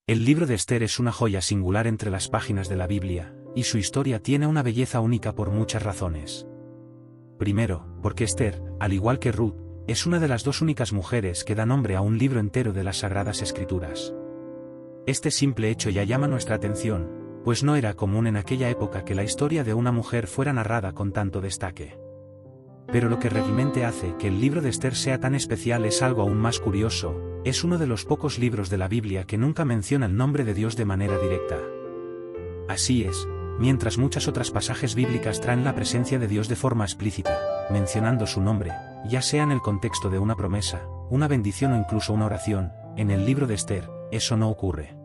El libro de Esther es una joya singular entre las páginas de la Biblia, y su historia tiene una belleza única por muchas razones. Primero, porque Esther, al igual que Ruth, es una de las dos únicas mujeres que da nombre a un libro entero de las Sagradas Escrituras. Este simple hecho ya llama nuestra atención, pues no era común en aquella época que la historia de una mujer fuera narrada con tanto destaque. Pero lo que realmente hace que el libro de Esther sea tan especial es algo aún más curioso: es uno de los pocos libros de la Biblia que nunca menciona el nombre de Dios de manera directa. Así es, mientras muchas otras pasajes bíblicas traen la presencia de Dios de forma explícita, mencionando su nombre, ya sea en el contexto de una promesa, una bendición o incluso una oración, en el libro de Esther, eso no ocurre.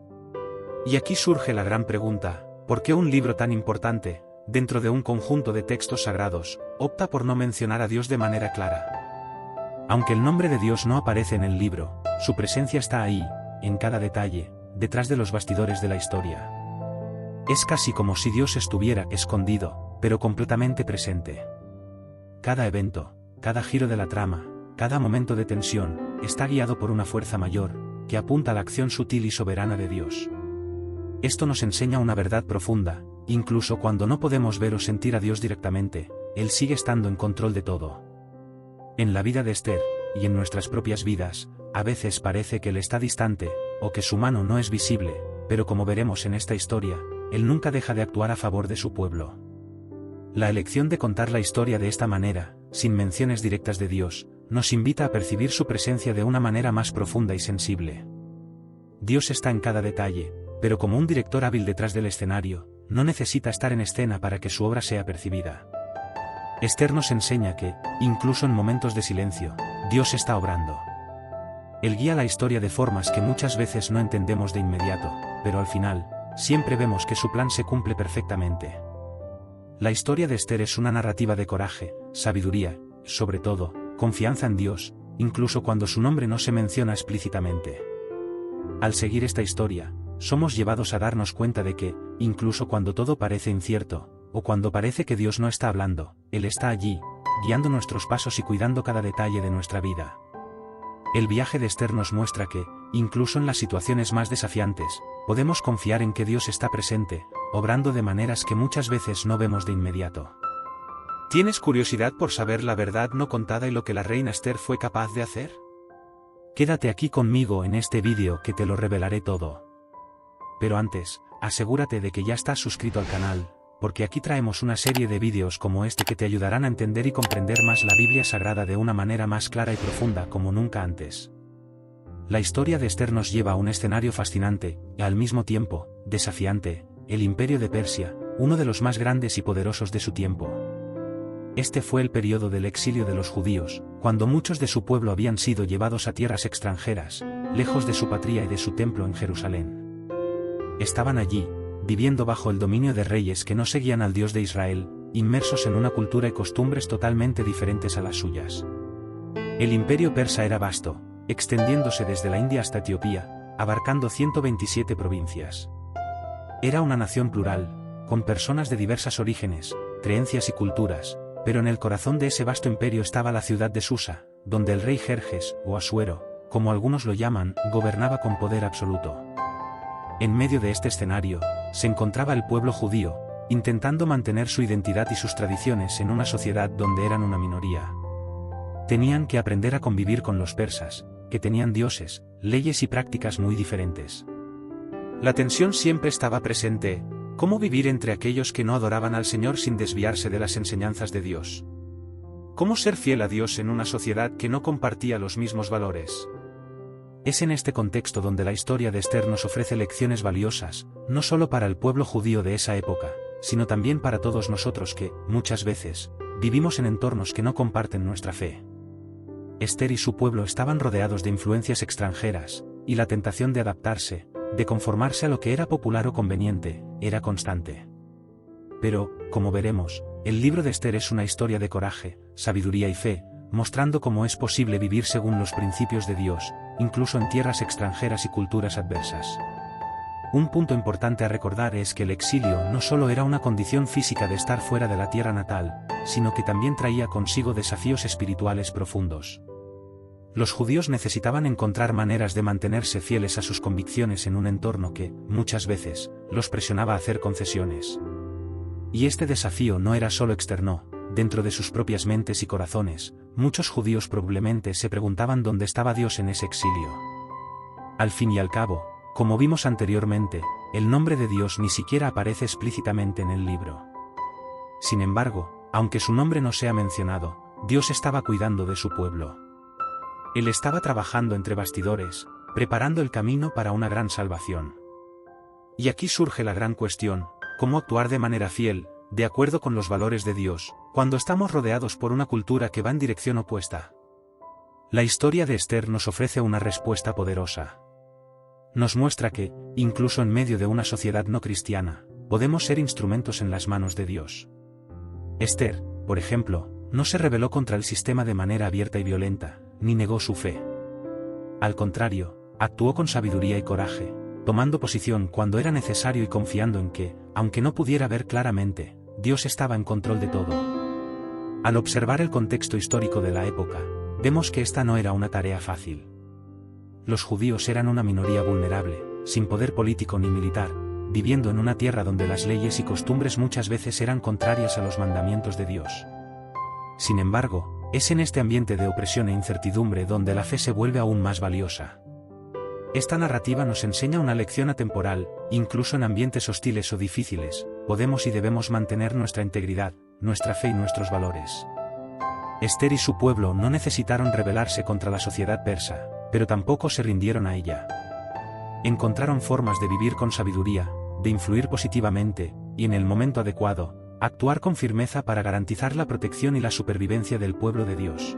Y aquí surge la gran pregunta: ¿por qué un libro tan importante, dentro de un conjunto de textos sagrados, opta por no mencionar a Dios de manera clara? Aunque el nombre de Dios no aparece en el libro, su presencia está ahí, en cada detalle, detrás de los bastidores de la historia. Es casi como si Dios estuviera escondido, pero completamente presente. Cada evento, cada giro de la trama, cada momento de tensión, está guiado por una fuerza mayor, que apunta a la acción sutil y soberana de Dios. Esto nos enseña una verdad profunda: incluso cuando no podemos ver o sentir a Dios directamente, Él sigue estando en control de todo. En la vida de Esther, y en nuestras propias vidas, a veces parece que Él está distante, o que su mano no es visible, pero como veremos en esta historia, Él nunca deja de actuar a favor de su pueblo. La elección de contar la historia de esta manera, sin menciones directas de Dios, nos invita a percibir su presencia de una manera más profunda y sensible. Dios está en cada detalle, pero como un director hábil detrás del escenario, no necesita estar en escena para que su obra sea percibida. Esther nos enseña que, incluso en momentos de silencio, Dios está obrando. Él guía la historia de formas que muchas veces no entendemos de inmediato, pero al final, siempre vemos que su plan se cumple perfectamente. La historia de Esther es una narrativa de coraje, sabiduría, sobre todo, confianza en Dios, incluso cuando su nombre no se menciona explícitamente. Al seguir esta historia, somos llevados a darnos cuenta de que, incluso cuando todo parece incierto, o cuando parece que Dios no está hablando, Él está allí, guiando nuestros pasos y cuidando cada detalle de nuestra vida. El viaje de Esther nos muestra que, incluso en las situaciones más desafiantes, podemos confiar en que Dios está presente, obrando de maneras que muchas veces no vemos de inmediato. ¿Tienes curiosidad por saber la verdad no contada y lo que la reina Esther fue capaz de hacer? Quédate aquí conmigo en este vídeo que te lo revelaré todo. Pero antes, asegúrate de que ya estás suscrito al canal, porque aquí traemos una serie de vídeos como este que te ayudarán a entender y comprender más la Biblia Sagrada de una manera más clara y profunda como nunca antes. La historia de Esther nos lleva a un escenario fascinante, y al mismo tiempo, desafiante: el Imperio de Persia, uno de los más grandes y poderosos de su tiempo. Este fue el periodo del exilio de los judíos, cuando muchos de su pueblo habían sido llevados a tierras extranjeras, lejos de su patria y de su templo en Jerusalén. Estaban allí, viviendo bajo el dominio de reyes que no seguían al Dios de Israel, inmersos en una cultura y costumbres totalmente diferentes a las suyas. El imperio persa era vasto, extendiéndose desde la India hasta Etiopía, abarcando 127 provincias. Era una nación plural, con personas de diversos orígenes, creencias y culturas, pero en el corazón de ese vasto imperio estaba la ciudad de Susa, donde el rey Jerjes, o Asuero, como algunos lo llaman, gobernaba con poder absoluto. En medio de este escenario, se encontraba el pueblo judío, intentando mantener su identidad y sus tradiciones en una sociedad donde eran una minoría. Tenían que aprender a convivir con los persas, que tenían dioses, leyes y prácticas muy diferentes. La tensión siempre estaba presente: ¿cómo vivir entre aquellos que no adoraban al Señor sin desviarse de las enseñanzas de Dios? ¿Cómo ser fiel a Dios en una sociedad que no compartía los mismos valores? Es en este contexto donde la historia de Esther nos ofrece lecciones valiosas, no solo para el pueblo judío de esa época, sino también para todos nosotros que, muchas veces, vivimos en entornos que no comparten nuestra fe. Esther y su pueblo estaban rodeados de influencias extranjeras, y la tentación de adaptarse, de conformarse a lo que era popular o conveniente, era constante. Pero, como veremos, el libro de Esther es una historia de coraje, sabiduría y fe, mostrando cómo es posible vivir según los principios de Dios, incluso en tierras extranjeras y culturas adversas. Un punto importante a recordar es que el exilio no solo era una condición física de estar fuera de la tierra natal, sino que también traía consigo desafíos espirituales profundos. Los judíos necesitaban encontrar maneras de mantenerse fieles a sus convicciones en un entorno que, muchas veces, los presionaba a hacer concesiones. Y este desafío no era solo externo. Dentro de sus propias mentes y corazones, muchos judíos probablemente se preguntaban dónde estaba Dios en ese exilio. Al fin y al cabo, como vimos anteriormente, el nombre de Dios ni siquiera aparece explícitamente en el libro. Sin embargo, aunque su nombre no sea mencionado, Dios estaba cuidando de su pueblo. Él estaba trabajando entre bastidores, preparando el camino para una gran salvación. Y aquí surge la gran cuestión: ¿cómo actuar de manera fiel, de acuerdo con los valores de Dios, cuando estamos rodeados por una cultura que va en dirección opuesta? La historia de Esther nos ofrece una respuesta poderosa. Nos muestra que, incluso en medio de una sociedad no cristiana, podemos ser instrumentos en las manos de Dios. Esther, por ejemplo, no se rebeló contra el sistema de manera abierta y violenta, ni negó su fe. Al contrario, actuó con sabiduría y coraje, tomando posición cuando era necesario y confiando en que, aunque no pudiera ver claramente, Dios estaba en control de todo. Al observar el contexto histórico de la época, vemos que esta no era una tarea fácil. Los judíos eran una minoría vulnerable, sin poder político ni militar, viviendo en una tierra donde las leyes y costumbres muchas veces eran contrarias a los mandamientos de Dios. Sin embargo, es en este ambiente de opresión e incertidumbre donde la fe se vuelve aún más valiosa. Esta narrativa nos enseña una lección atemporal: incluso en ambientes hostiles o difíciles, podemos y debemos mantener nuestra integridad, nuestra fe y nuestros valores. Esther y su pueblo no necesitaron rebelarse contra la sociedad persa, pero tampoco se rindieron a ella. Encontraron formas de vivir con sabiduría, de influir positivamente, y en el momento adecuado, actuar con firmeza para garantizar la protección y la supervivencia del pueblo de Dios.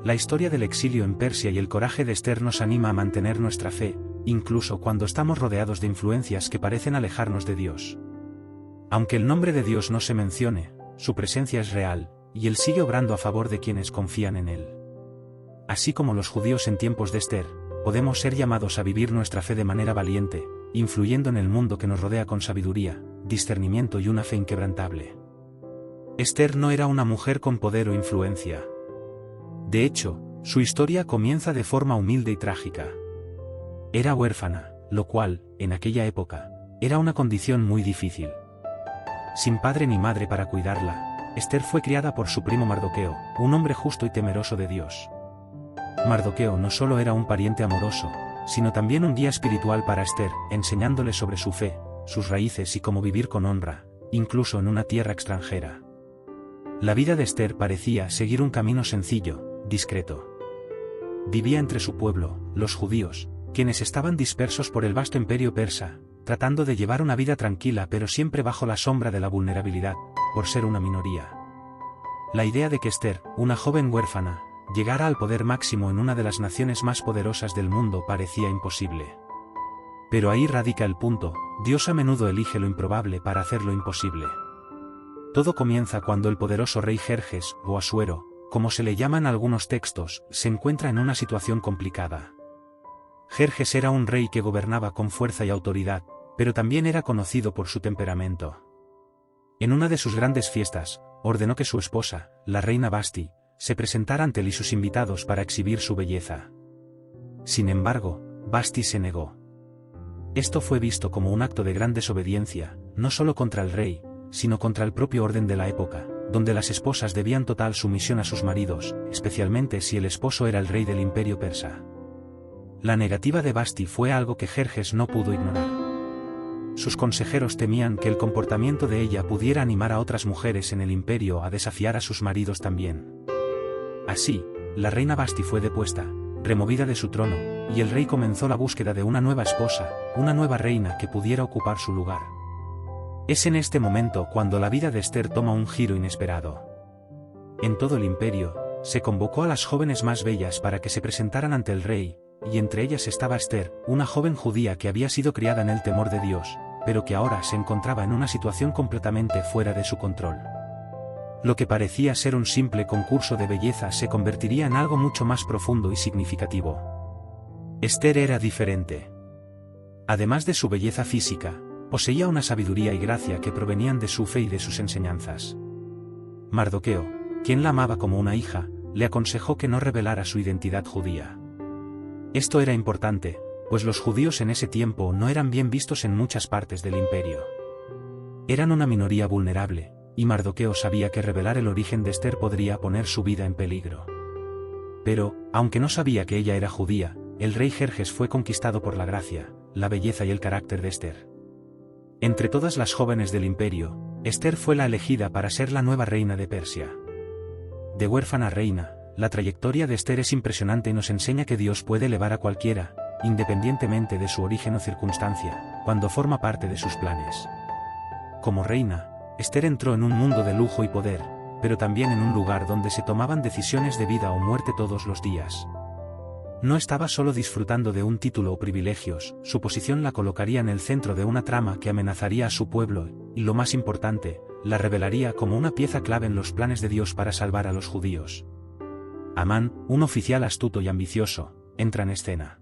La historia del exilio en Persia y el coraje de Esther nos anima a mantener nuestra fe, incluso cuando estamos rodeados de influencias que parecen alejarnos de Dios. Aunque el nombre de Dios no se mencione, su presencia es real, y Él sigue obrando a favor de quienes confían en Él. Así como los judíos en tiempos de Esther, podemos ser llamados a vivir nuestra fe de manera valiente, influyendo en el mundo que nos rodea con sabiduría, discernimiento y una fe inquebrantable. Esther no era una mujer con poder o influencia. De hecho, su historia comienza de forma humilde y trágica. Era huérfana, lo cual, en aquella época, era una condición muy difícil. Sin padre ni madre para cuidarla, Esther fue criada por su primo Mardoqueo, un hombre justo y temeroso de Dios. Mardoqueo no solo era un pariente amoroso, sino también un guía espiritual para Esther, enseñándole sobre su fe, sus raíces y cómo vivir con honra, incluso en una tierra extranjera. La vida de Esther parecía seguir un camino sencillo, discreto. Vivía entre su pueblo, los judíos, quienes estaban dispersos por el vasto imperio persa, tratando de llevar una vida tranquila pero siempre bajo la sombra de la vulnerabilidad, por ser una minoría. La idea de que Esther, una joven huérfana, llegara al poder máximo en una de las naciones más poderosas del mundo parecía imposible. Pero ahí radica el punto: Dios a menudo elige lo improbable para hacer lo imposible. Todo comienza cuando el poderoso rey Jerjes, o Asuero, como se le llama en algunos textos, se encuentra en una situación complicada. Jerjes era un rey que gobernaba con fuerza y autoridad, pero también era conocido por su temperamento. En una de sus grandes fiestas, ordenó que su esposa, la reina Vasti, se presentara ante él y sus invitados para exhibir su belleza. Sin embargo, Vasti se negó. Esto fue visto como un acto de gran desobediencia, no solo contra el rey, sino contra el propio orden de la época, donde las esposas debían total sumisión a sus maridos, especialmente si el esposo era el rey del imperio persa. La negativa de Vasti fue algo que Jerjes no pudo ignorar. Sus consejeros temían que el comportamiento de ella pudiera animar a otras mujeres en el imperio a desafiar a sus maridos también. Así, la reina Vasti fue depuesta, removida de su trono, y el rey comenzó la búsqueda de una nueva esposa, una nueva reina que pudiera ocupar su lugar. Es en este momento cuando la vida de Esther toma un giro inesperado. En todo el imperio, se convocó a las jóvenes más bellas para que se presentaran ante el rey, y entre ellas estaba Esther, una joven judía que había sido criada en el temor de Dios, pero que ahora se encontraba en una situación completamente fuera de su control. Lo que parecía ser un simple concurso de belleza se convertiría en algo mucho más profundo y significativo. Esther era diferente. Además de su belleza física, poseía una sabiduría y gracia que provenían de su fe y de sus enseñanzas. Mardoqueo, quien la amaba como una hija, le aconsejó que no revelara su identidad judía. Esto era importante, pues los judíos en ese tiempo no eran bien vistos en muchas partes del imperio. Eran una minoría vulnerable, y Mardoqueo sabía que revelar el origen de Esther podría poner su vida en peligro. Pero, aunque no sabía que ella era judía, el rey Jerjes fue conquistado por la gracia, la belleza y el carácter de Esther. Entre todas las jóvenes del imperio, Esther fue la elegida para ser la nueva reina de Persia. De huérfana a reina, la trayectoria de Esther es impresionante y nos enseña que Dios puede elevar a cualquiera, independientemente de su origen o circunstancia, cuando forma parte de sus planes. Como reina, Esther entró en un mundo de lujo y poder, pero también en un lugar donde se tomaban decisiones de vida o muerte todos los días. No estaba solo disfrutando de un título o privilegios, su posición la colocaría en el centro de una trama que amenazaría a su pueblo, y lo más importante, la revelaría como una pieza clave en los planes de Dios para salvar a los judíos. Amán, un oficial astuto y ambicioso, entra en escena.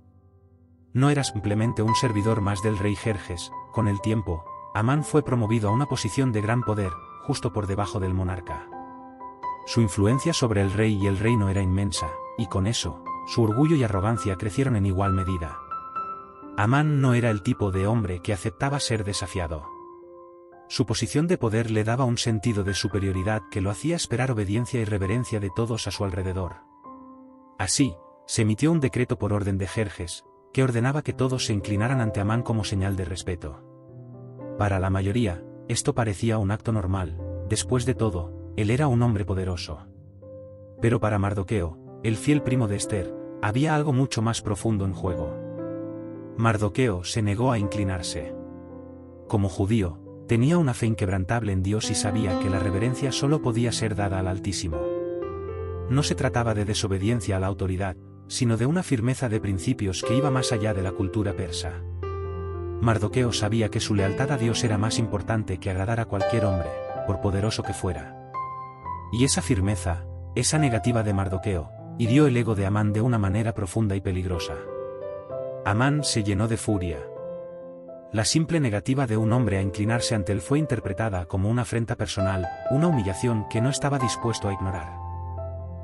No era simplemente un servidor más del rey Jerjes, con el tiempo, Amán fue promovido a una posición de gran poder, justo por debajo del monarca. Su influencia sobre el rey y el reino era inmensa, y con eso, su orgullo y arrogancia crecieron en igual medida. Amán no era el tipo de hombre que aceptaba ser desafiado. Su posición de poder le daba un sentido de superioridad que lo hacía esperar obediencia y reverencia de todos a su alrededor. Así, se emitió un decreto por orden de Jerjes, que ordenaba que todos se inclinaran ante Amán como señal de respeto. Para la mayoría, esto parecía un acto normal, después de todo, él era un hombre poderoso. Pero para Mardoqueo, el fiel primo de Esther, había algo mucho más profundo en juego. Mardoqueo se negó a inclinarse. Como judío, tenía una fe inquebrantable en Dios y sabía que la reverencia solo podía ser dada al Altísimo. No se trataba de desobediencia a la autoridad, sino de una firmeza de principios que iba más allá de la cultura persa. Mardoqueo sabía que su lealtad a Dios era más importante que agradar a cualquier hombre, por poderoso que fuera. Y esa firmeza, esa negativa de Mardoqueo, hirió el ego de Amán de una manera profunda y peligrosa. Amán se llenó de furia. La simple negativa de un hombre a inclinarse ante él fue interpretada como una afrenta personal, una humillación que no estaba dispuesto a ignorar.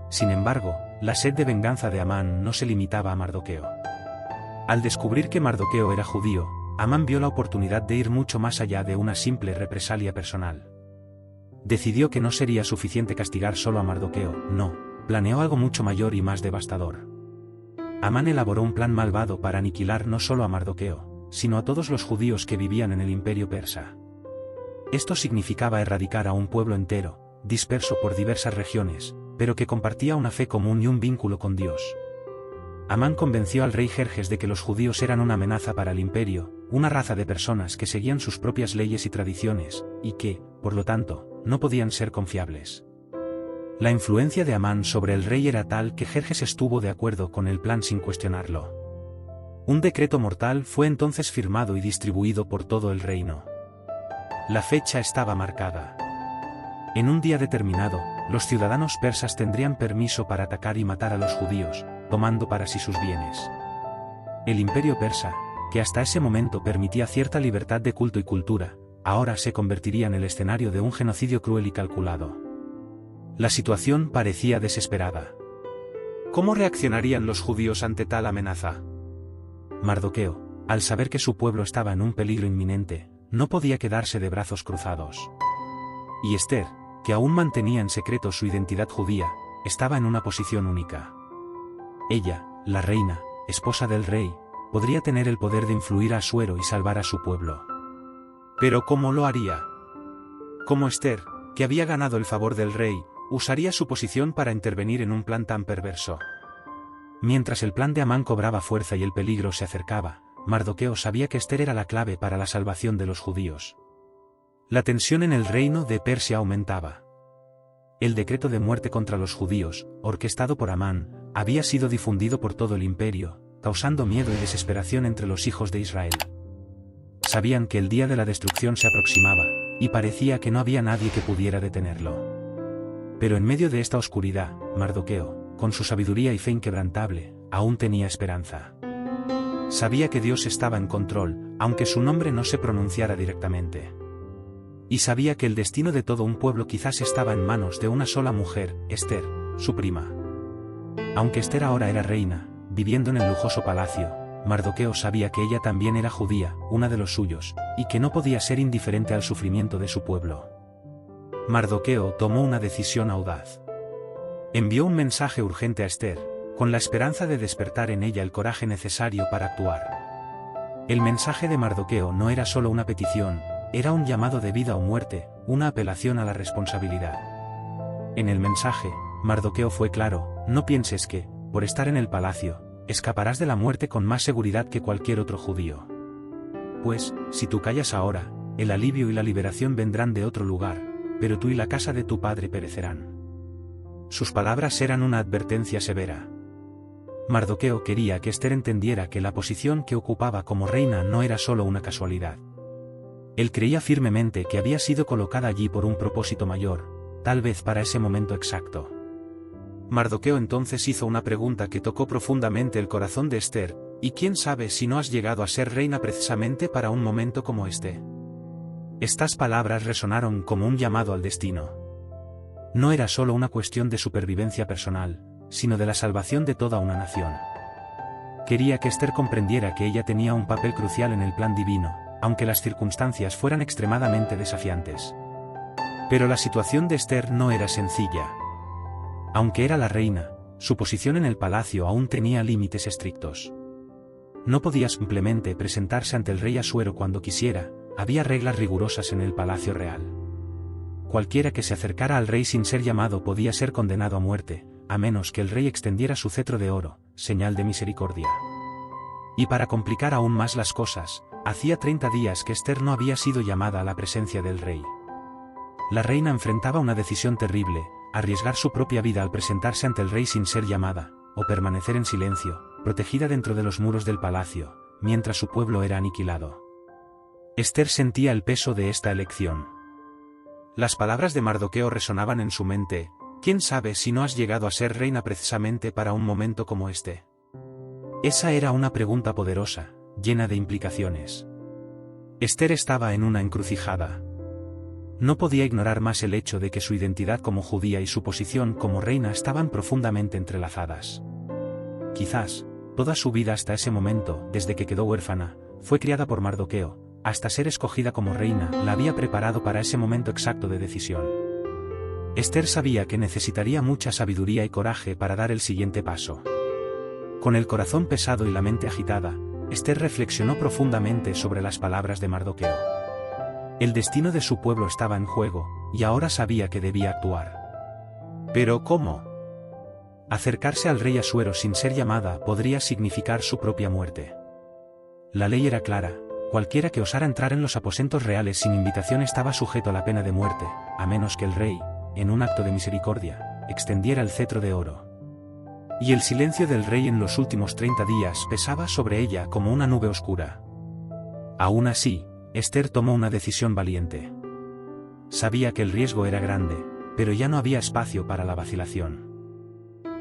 Sin embargo, la sed de venganza de Amán no se limitaba a Mardoqueo. Al descubrir que Mardoqueo era judío, Amán vio la oportunidad de ir mucho más allá de una simple represalia personal. Decidió que no sería suficiente castigar solo a Mardoqueo, no, planeó algo mucho mayor y más devastador. Amán elaboró un plan malvado para aniquilar no solo a Mardoqueo, sino a todos los judíos que vivían en el imperio persa. Esto significaba erradicar a un pueblo entero, disperso por diversas regiones, pero que compartía una fe común y un vínculo con Dios. Amán convenció al rey Jerjes de que los judíos eran una amenaza para el imperio, una raza de personas que seguían sus propias leyes y tradiciones, y que, por lo tanto, no podían ser confiables. La influencia de Amán sobre el rey era tal que Jerjes estuvo de acuerdo con el plan sin cuestionarlo. Un decreto mortal fue entonces firmado y distribuido por todo el reino. La fecha estaba marcada. En un día determinado, los ciudadanos persas tendrían permiso para atacar y matar a los judíos, tomando para sí sus bienes. El imperio persa, que hasta ese momento permitía cierta libertad de culto y cultura, ahora se convertiría en el escenario de un genocidio cruel y calculado. La situación parecía desesperada. ¿Cómo reaccionarían los judíos ante tal amenaza? Mardoqueo, al saber que su pueblo estaba en un peligro inminente, no podía quedarse de brazos cruzados. Y Esther, que aún mantenía en secreto su identidad judía, estaba en una posición única. Ella, la reina, esposa del rey, podría tener el poder de influir a Asuero y salvar a su pueblo. Pero ¿cómo lo haría? Como Esther, que había ganado el favor del rey, usaría su posición para intervenir en un plan tan perverso. Mientras el plan de Amán cobraba fuerza y el peligro se acercaba, Mardoqueo sabía que Esther era la clave para la salvación de los judíos. La tensión en el reino de Persia aumentaba. El decreto de muerte contra los judíos, orquestado por Amán, había sido difundido por todo el imperio, causando miedo y desesperación entre los hijos de Israel. Sabían que el día de la destrucción se aproximaba, y parecía que no había nadie que pudiera detenerlo. Pero en medio de esta oscuridad, Mardoqueo, con su sabiduría y fe inquebrantable, aún tenía esperanza. Sabía que Dios estaba en control, aunque su nombre no se pronunciara directamente. Y sabía que el destino de todo un pueblo quizás estaba en manos de una sola mujer, Esther, su prima. Aunque Esther ahora era reina, viviendo en el lujoso palacio, Mardoqueo sabía que ella también era judía, una de los suyos, y que no podía ser indiferente al sufrimiento de su pueblo. Mardoqueo tomó una decisión audaz. Envió un mensaje urgente a Esther, con la esperanza de despertar en ella el coraje necesario para actuar. El mensaje de Mardoqueo no era solo una petición, era un llamado de vida o muerte, una apelación a la responsabilidad. En el mensaje, Mardoqueo fue claro: no pienses que, por estar en el palacio, escaparás de la muerte con más seguridad que cualquier otro judío. Pues, si tú callas ahora, el alivio y la liberación vendrán de otro lugar, pero tú y la casa de tu padre perecerán. Sus palabras eran una advertencia severa. Mardoqueo quería que Esther entendiera que la posición que ocupaba como reina no era solo una casualidad. Él creía firmemente que había sido colocada allí por un propósito mayor, tal vez para ese momento exacto. Mardoqueo entonces hizo una pregunta que tocó profundamente el corazón de Esther: ¿y quién sabe si no has llegado a ser reina precisamente para un momento como este? Estas palabras resonaron como un llamado al destino. No era solo una cuestión de supervivencia personal, sino de la salvación de toda una nación. Quería que Esther comprendiera que ella tenía un papel crucial en el plan divino, aunque las circunstancias fueran extremadamente desafiantes. Pero la situación de Esther no era sencilla. Aunque era la reina, su posición en el palacio aún tenía límites estrictos. No podía simplemente presentarse ante el rey Asuero cuando quisiera, había reglas rigurosas en el palacio real. Cualquiera que se acercara al rey sin ser llamado podía ser condenado a muerte, a menos que el rey extendiera su cetro de oro, señal de misericordia. Y para complicar aún más las cosas, hacía 30 días que Esther no había sido llamada a la presencia del rey. La reina enfrentaba una decisión terrible: arriesgar su propia vida al presentarse ante el rey sin ser llamada, o permanecer en silencio, protegida dentro de los muros del palacio, mientras su pueblo era aniquilado. Esther sentía el peso de esta elección. Las palabras de Mardoqueo resonaban en su mente: ¿quién sabe si no has llegado a ser reina precisamente para un momento como este? Esa era una pregunta poderosa, llena de implicaciones. Esther estaba en una encrucijada. No podía ignorar más el hecho de que su identidad como judía y su posición como reina estaban profundamente entrelazadas. Quizás, toda su vida hasta ese momento, desde que quedó huérfana, fue criada por Mardoqueo, hasta ser escogida como reina, la había preparado para ese momento exacto de decisión. Esther sabía que necesitaría mucha sabiduría y coraje para dar el siguiente paso. Con el corazón pesado y la mente agitada, Esther reflexionó profundamente sobre las palabras de Mardoqueo. El destino de su pueblo estaba en juego, y ahora sabía que debía actuar. ¿Pero cómo? Acercarse al rey Asuero sin ser llamada podría significar su propia muerte. La ley era clara: cualquiera que osara entrar en los aposentos reales sin invitación estaba sujeto a la pena de muerte, a menos que el rey, en un acto de misericordia, extendiera el cetro de oro. Y el silencio del rey en los últimos 30 días pesaba sobre ella como una nube oscura. Aún así, Esther tomó una decisión valiente. Sabía que el riesgo era grande, pero ya no había espacio para la vacilación.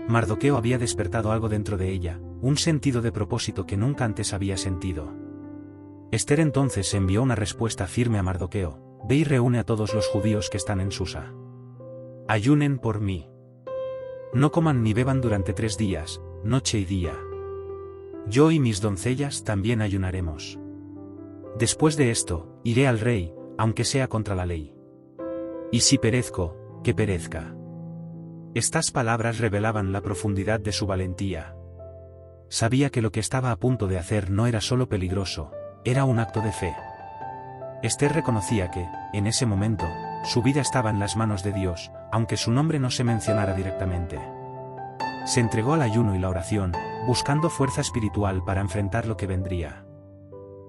Mardoqueo había despertado algo dentro de ella, un sentido de propósito que nunca antes había sentido. Esther entonces envió una respuesta firme a Mardoqueo: ve y reúne a todos los judíos que están en Susa. Ayunen por mí. No coman ni beban durante 3 días, noche y día. Yo y mis doncellas también ayunaremos. Después de esto, iré al rey, aunque sea contra la ley. Y si perezco, que perezca. Estas palabras revelaban la profundidad de su valentía. Sabía que lo que estaba a punto de hacer no era solo peligroso, era un acto de fe. Esther reconocía que, en ese momento, su vida estaba en las manos de Dios, aunque su nombre no se mencionara directamente. Se entregó al ayuno y la oración, buscando fuerza espiritual para enfrentar lo que vendría.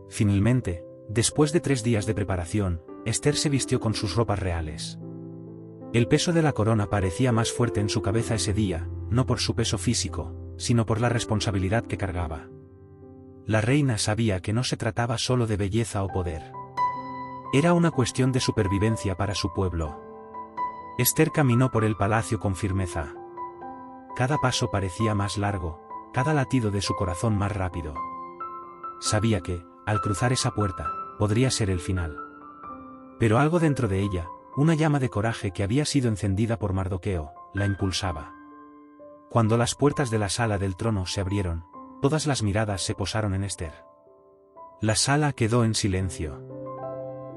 Finalmente, después de 3 días de preparación, Esther se vistió con sus ropas reales. El peso de la corona parecía más fuerte en su cabeza ese día, no por su peso físico, sino por la responsabilidad que cargaba. La reina sabía que no se trataba solo de belleza o poder. Era una cuestión de supervivencia para su pueblo. Esther caminó por el palacio con firmeza. Cada paso parecía más largo, cada latido de su corazón más rápido. Sabía que, al cruzar esa puerta, podría ser el final. Pero algo dentro de ella, una llama de coraje que había sido encendida por Mardoqueo, la impulsaba. Cuando las puertas de la sala del trono se abrieron, todas las miradas se posaron en Esther. La sala quedó en silencio.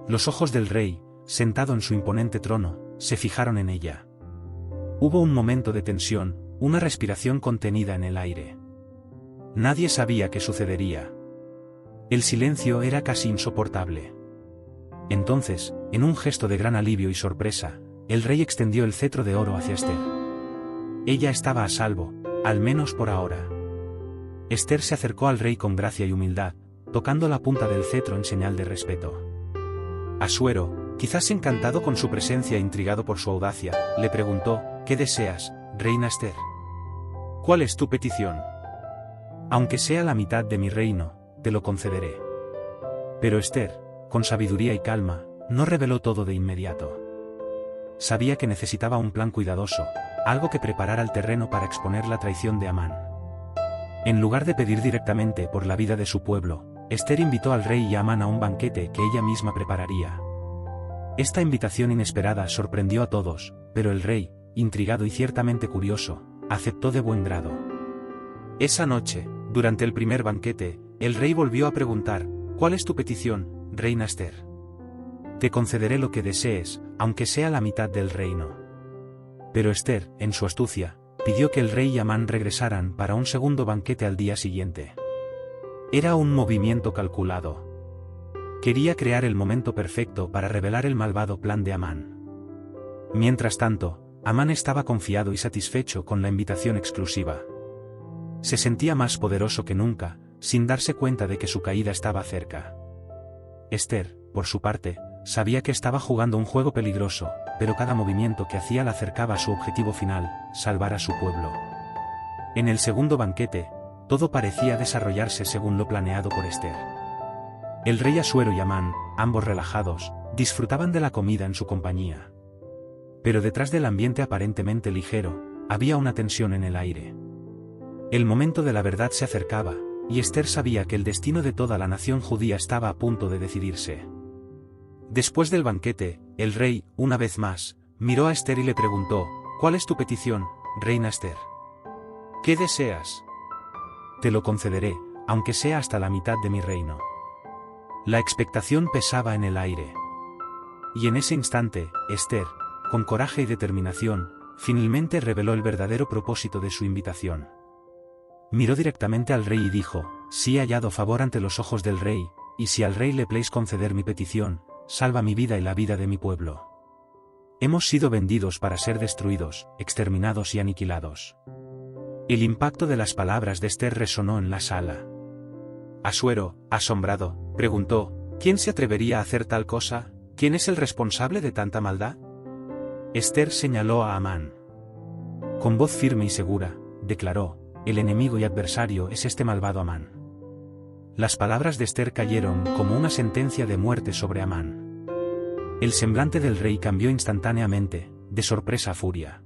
Los ojos del rey, sentado en su imponente trono, se fijaron en ella. Hubo un momento de tensión, una respiración contenida en el aire. Nadie sabía qué sucedería. El silencio era casi insoportable. Entonces, en un gesto de gran alivio y sorpresa, el rey extendió el cetro de oro hacia Esther. Ella estaba a salvo, al menos por ahora. Esther se acercó al rey con gracia y humildad, tocando la punta del cetro en señal de respeto. Asuero, quizás encantado con su presencia e intrigado por su audacia, le preguntó: ¿qué deseas, reina Esther? ¿Cuál es tu petición? Aunque sea la mitad de mi reino, te lo concederé. Pero Esther, con sabiduría y calma, no reveló todo de inmediato. Sabía que necesitaba un plan cuidadoso, algo que preparara el terreno para exponer la traición de Amán. En lugar de pedir directamente por la vida de su pueblo, Esther invitó al rey y a Amán a un banquete que ella misma prepararía. Esta invitación inesperada sorprendió a todos, pero el rey, intrigado y ciertamente curioso, aceptó de buen grado. Esa noche, durante el primer banquete, el rey volvió a preguntar: ¿cuál es tu petición, reina Esther? Te concederé lo que desees, aunque sea la mitad del reino. Pero Esther, en su astucia, pidió que el rey y Amán regresaran para un segundo banquete al día siguiente. Era un movimiento calculado. Quería crear el momento perfecto para revelar el malvado plan de Amán. Mientras tanto, Amán estaba confiado y satisfecho con la invitación exclusiva. Se sentía más poderoso que nunca, sin darse cuenta de que su caída estaba cerca. Esther, por su parte, sabía que estaba jugando un juego peligroso, pero cada movimiento que hacía la acercaba a su objetivo final: salvar a su pueblo. En el segundo banquete, todo parecía desarrollarse según lo planeado por Esther. El rey Asuero y Amán, ambos relajados, disfrutaban de la comida en su compañía. Pero detrás del ambiente aparentemente ligero, había una tensión en el aire. El momento de la verdad se acercaba, y Esther sabía que el destino de toda la nación judía estaba a punto de decidirse. Después del banquete, el rey, una vez más, miró a Esther y le preguntó: ¿cuál es tu petición, reina Esther? ¿Qué deseas? Te lo concederé, aunque sea hasta la mitad de mi reino. La expectación pesaba en el aire. Y en ese instante, Esther, con coraje y determinación, finalmente reveló el verdadero propósito de su invitación. Miró directamente al rey y dijo: si he hallado favor ante los ojos del rey, y si al rey le place conceder mi petición, salva mi vida y la vida de mi pueblo. Hemos sido vendidos para ser destruidos, exterminados y aniquilados. El impacto de las palabras de Esther resonó en la sala. Asuero, asombrado, preguntó: ¿quién se atrevería a hacer tal cosa? ¿Quién es el responsable de tanta maldad? Esther señaló a Amán. Con voz firme y segura, declaró: el enemigo y adversario es este malvado Amán. Las palabras de Esther cayeron como una sentencia de muerte sobre Amán. El semblante del rey cambió instantáneamente, de sorpresa a furia.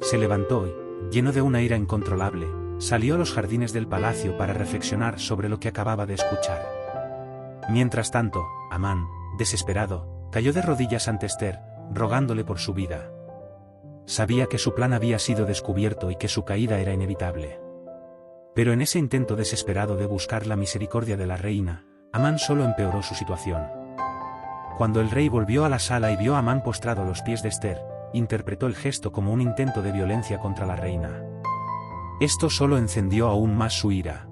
Se levantó y, lleno de una ira incontrolable, salió a los jardines del palacio para reflexionar sobre lo que acababa de escuchar. Mientras tanto, Amán, desesperado, cayó de rodillas ante Esther, rogándole por su vida. Sabía que su plan había sido descubierto y que su caída era inevitable. Pero en ese intento desesperado de buscar la misericordia de la reina, Amán solo empeoró su situación. Cuando el rey volvió a la sala y vio a Amán postrado a los pies de Esther, interpretó el gesto como un intento de violencia contra la reina. Esto solo encendió aún más su ira.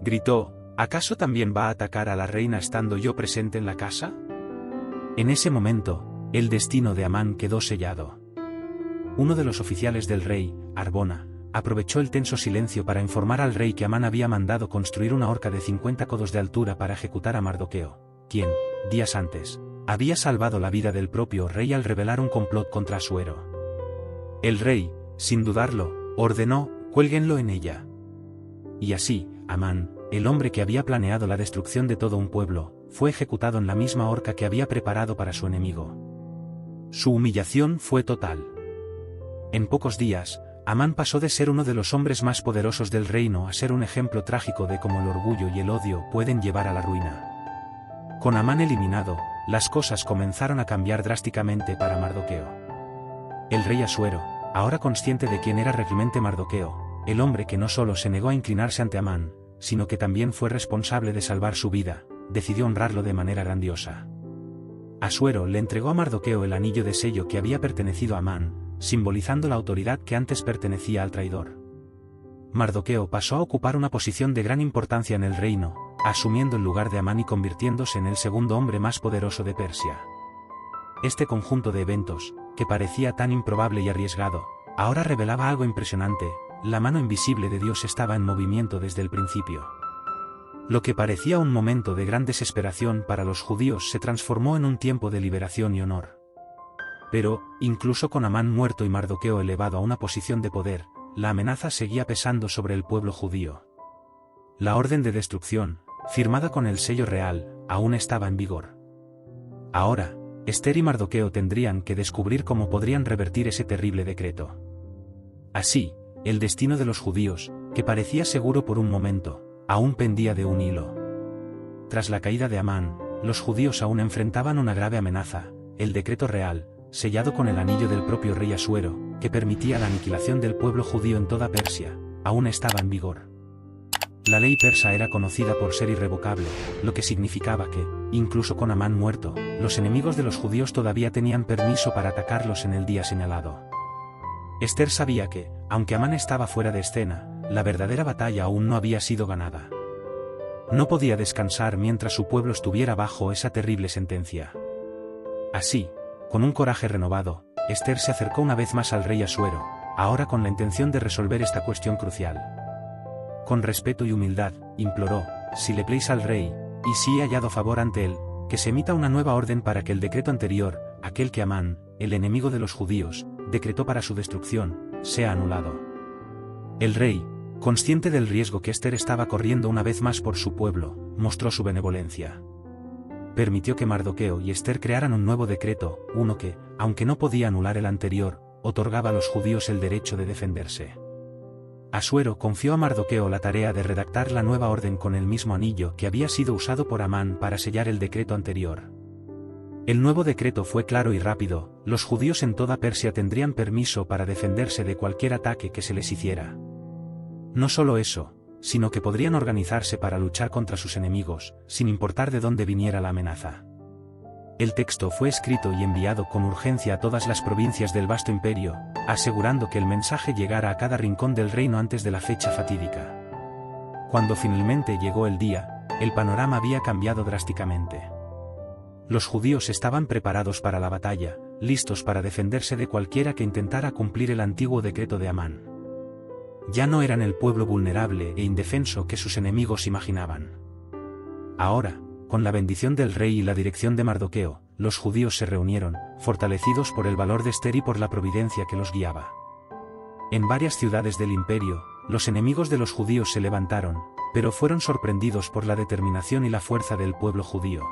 Gritó: ¿acaso también va a atacar a la reina estando yo presente en la casa? En ese momento, el destino de Amán quedó sellado. Uno de los oficiales del rey, Arbona, aprovechó el tenso silencio para informar al rey que Amán había mandado construir una horca de 50 codos de altura para ejecutar a Mardoqueo, quien, días antes, había salvado la vida del propio rey al revelar un complot contra Asuero. El rey, sin dudarlo, ordenó: cuélguenlo en ella. Y así, Amán, el hombre que había planeado la destrucción de todo un pueblo, fue ejecutado en la misma horca que había preparado para su enemigo. Su humillación fue total. En pocos días, Amán pasó de ser uno de los hombres más poderosos del reino a ser un ejemplo trágico de cómo el orgullo y el odio pueden llevar a la ruina. Con Amán eliminado, las cosas comenzaron a cambiar drásticamente para Mardoqueo. El rey Asuero, Ahora consciente de quién era realmente Mardoqueo, el hombre que no solo se negó a inclinarse ante Amán, sino que también fue responsable de salvar su vida, decidió honrarlo de manera grandiosa. Asuero le entregó a Mardoqueo el anillo de sello que había pertenecido a Amán, simbolizando la autoridad que antes pertenecía al traidor. Mardoqueo pasó a ocupar una posición de gran importancia en el reino, asumiendo el lugar de Amán y convirtiéndose en el segundo hombre más poderoso de Persia. Este conjunto de eventos, que parecía tan improbable y arriesgado, ahora revelaba algo impresionante: la mano invisible de Dios estaba en movimiento desde el principio. Lo que parecía un momento de gran desesperación para los judíos se transformó en un tiempo de liberación y honor. Pero, incluso con Amán muerto y Mardoqueo elevado a una posición de poder, la amenaza seguía pesando sobre el pueblo judío. La orden de destrucción, firmada con el sello real, aún estaba en vigor. Ahora, Ester y Mardoqueo tendrían que descubrir cómo podrían revertir ese terrible decreto. Así, el destino de los judíos, que parecía seguro por un momento, aún pendía de un hilo. Tras la caída de Amán, los judíos aún enfrentaban una grave amenaza: el decreto real, sellado con el anillo del propio rey Asuero, que permitía la aniquilación del pueblo judío en toda Persia, aún estaba en vigor. La ley persa era conocida por ser irrevocable, lo que significaba que, incluso con Amán muerto, los enemigos de los judíos todavía tenían permiso para atacarlos en el día señalado. Ester sabía que, aunque Amán estaba fuera de escena, la verdadera batalla aún no había sido ganada. No podía descansar mientras su pueblo estuviera bajo esa terrible sentencia. Así, con un coraje renovado, Ester se acercó una vez más al rey Asuero, ahora con la intención de resolver esta cuestión crucial. Con respeto y humildad, imploró: si le place al rey, y si he hallado favor ante él, que se emita una nueva orden para que el decreto anterior, aquel que Amán, el enemigo de los judíos, decretó para su destrucción, sea anulado. El rey, consciente del riesgo que Ester estaba corriendo una vez más por su pueblo, mostró su benevolencia. Permitió que Mardoqueo y Ester crearan un nuevo decreto, uno que, aunque no podía anular el anterior, otorgaba a los judíos el derecho de defenderse. Asuero confió a Mardoqueo la tarea de redactar la nueva orden con el mismo anillo que había sido usado por Amán para sellar el decreto anterior. El nuevo decreto fue claro y rápido: los judíos en toda Persia tendrían permiso para defenderse de cualquier ataque que se les hiciera. No solo eso, sino que podrían organizarse para luchar contra sus enemigos, sin importar de dónde viniera la amenaza. El texto fue escrito y enviado con urgencia a todas las provincias del vasto imperio, asegurando que el mensaje llegara a cada rincón del reino antes de la fecha fatídica. Cuando finalmente llegó el día, el panorama había cambiado drásticamente. Los judíos estaban preparados para la batalla, listos para defenderse de cualquiera que intentara cumplir el antiguo decreto de Amán. Ya no eran el pueblo vulnerable e indefenso que sus enemigos imaginaban. Ahora, con la bendición del rey y la dirección de Mardoqueo, los judíos se reunieron, fortalecidos por el valor de Ester y por la providencia que los guiaba. En varias ciudades del imperio, los enemigos de los judíos se levantaron, pero fueron sorprendidos por la determinación y la fuerza del pueblo judío.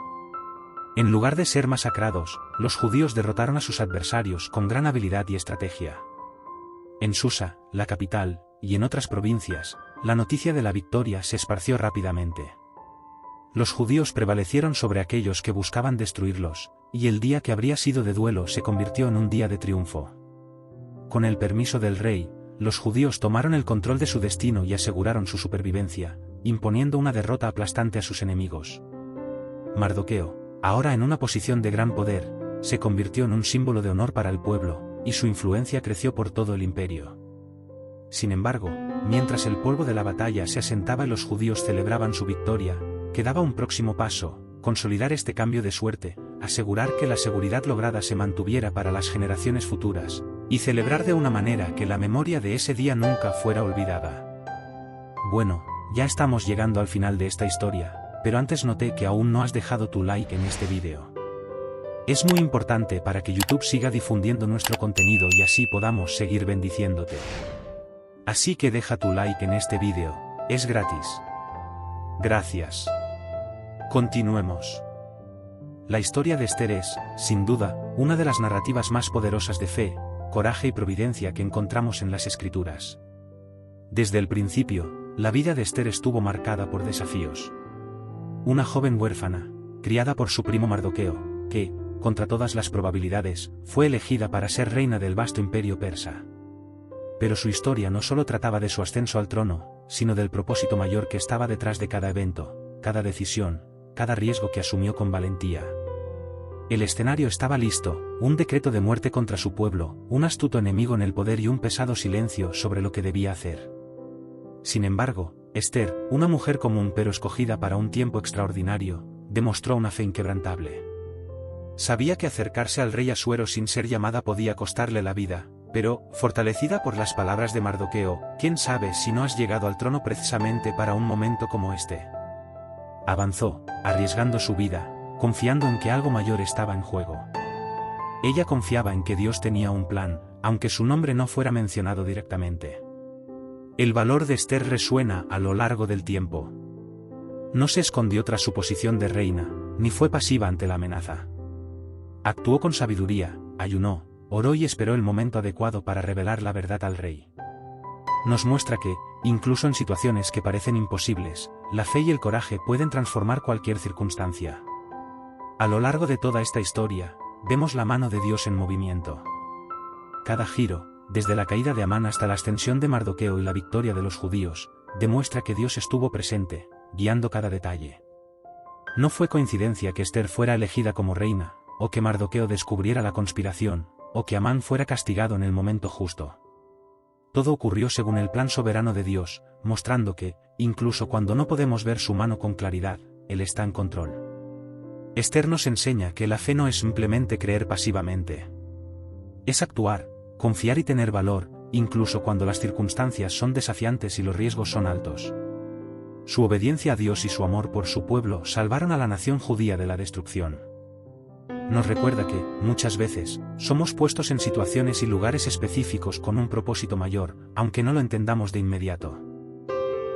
En lugar de ser masacrados, los judíos derrotaron a sus adversarios con gran habilidad y estrategia. En Susa, la capital, y en otras provincias, la noticia de la victoria se esparció rápidamente. Los judíos prevalecieron sobre aquellos que buscaban destruirlos, y el día que habría sido de duelo se convirtió en un día de triunfo. Con el permiso del rey, los judíos tomaron el control de su destino y aseguraron su supervivencia, imponiendo una derrota aplastante a sus enemigos. Mardoqueo, ahora en una posición de gran poder, se convirtió en un símbolo de honor para el pueblo, y su influencia creció por todo el imperio. Sin embargo, mientras el polvo de la batalla se asentaba y los judíos celebraban su victoria, quedaba un próximo paso: consolidar este cambio de suerte, asegurar que la seguridad lograda se mantuviera para las generaciones futuras, y celebrar de una manera que la memoria de ese día nunca fuera olvidada. Bueno, ya estamos llegando al final de esta historia, pero antes noté que aún no has dejado tu like en este vídeo. Es muy importante para que YouTube siga difundiendo nuestro contenido y así podamos seguir bendiciéndote. Así que deja tu like en este vídeo, es gratis. Gracias. Continuemos. La historia de Ester es, sin duda, una de las narrativas más poderosas de fe, coraje y providencia que encontramos en las Escrituras. Desde el principio, la vida de Ester estuvo marcada por desafíos. Una joven huérfana, criada por su primo Mardoqueo, que, contra todas las probabilidades, fue elegida para ser reina del vasto imperio persa. Pero su historia no solo trataba de su ascenso al trono, sino del propósito mayor que estaba detrás de cada evento, cada decisión, cada riesgo que asumió con valentía. El escenario estaba listo, un decreto de muerte contra su pueblo, un astuto enemigo en el poder y un pesado silencio sobre lo que debía hacer. Sin embargo, Esther, una mujer común pero escogida para un tiempo extraordinario, demostró una fe inquebrantable. Sabía que acercarse al rey Asuero sin ser llamada podía costarle la vida, pero, fortalecida por las palabras de Mardoqueo, ¿quién sabe si no has llegado al trono precisamente para un momento como este? Avanzó, arriesgando su vida, confiando en que algo mayor estaba en juego. Ella confiaba en que Dios tenía un plan, aunque su nombre no fuera mencionado directamente. El valor de Esther resuena a lo largo del tiempo. No se escondió tras su posición de reina, ni fue pasiva ante la amenaza. Actuó con sabiduría, ayunó, oró y esperó el momento adecuado para revelar la verdad al rey. Nos muestra que, incluso en situaciones que parecen imposibles, la fe y el coraje pueden transformar cualquier circunstancia. A lo largo de toda esta historia, vemos la mano de Dios en movimiento. Cada giro, desde la caída de Amán hasta la ascensión de Mardoqueo y la victoria de los judíos, demuestra que Dios estuvo presente, guiando cada detalle. No fue coincidencia que Esther fuera elegida como reina, o que Mardoqueo descubriera la conspiración, o que Amán fuera castigado en el momento justo. Todo ocurrió según el plan soberano de Dios, mostrando que, incluso cuando no podemos ver su mano con claridad, Él está en control. Esther nos enseña que la fe no es simplemente creer pasivamente. Es actuar, confiar y tener valor, incluso cuando las circunstancias son desafiantes y los riesgos son altos. Su obediencia a Dios y su amor por su pueblo salvaron a la nación judía de la destrucción. Nos recuerda que, muchas veces, somos puestos en situaciones y lugares específicos con un propósito mayor, aunque no lo entendamos de inmediato.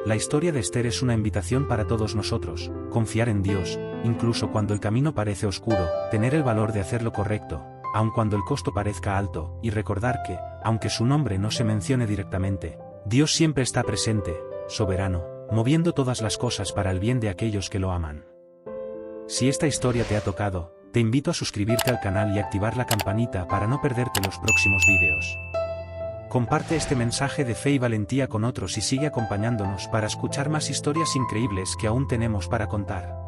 La historia de Esther es una invitación para todos nosotros, confiar en Dios, incluso cuando el camino parece oscuro, tener el valor de hacer lo correcto, aun cuando el costo parezca alto, y recordar que, aunque su nombre no se mencione directamente, Dios siempre está presente, soberano, moviendo todas las cosas para el bien de aquellos que lo aman. Si esta historia te ha tocado, te invito a suscribirte al canal y activar la campanita para no perderte los próximos vídeos. Comparte este mensaje de fe y valentía con otros y sigue acompañándonos para escuchar más historias increíbles que aún tenemos para contar.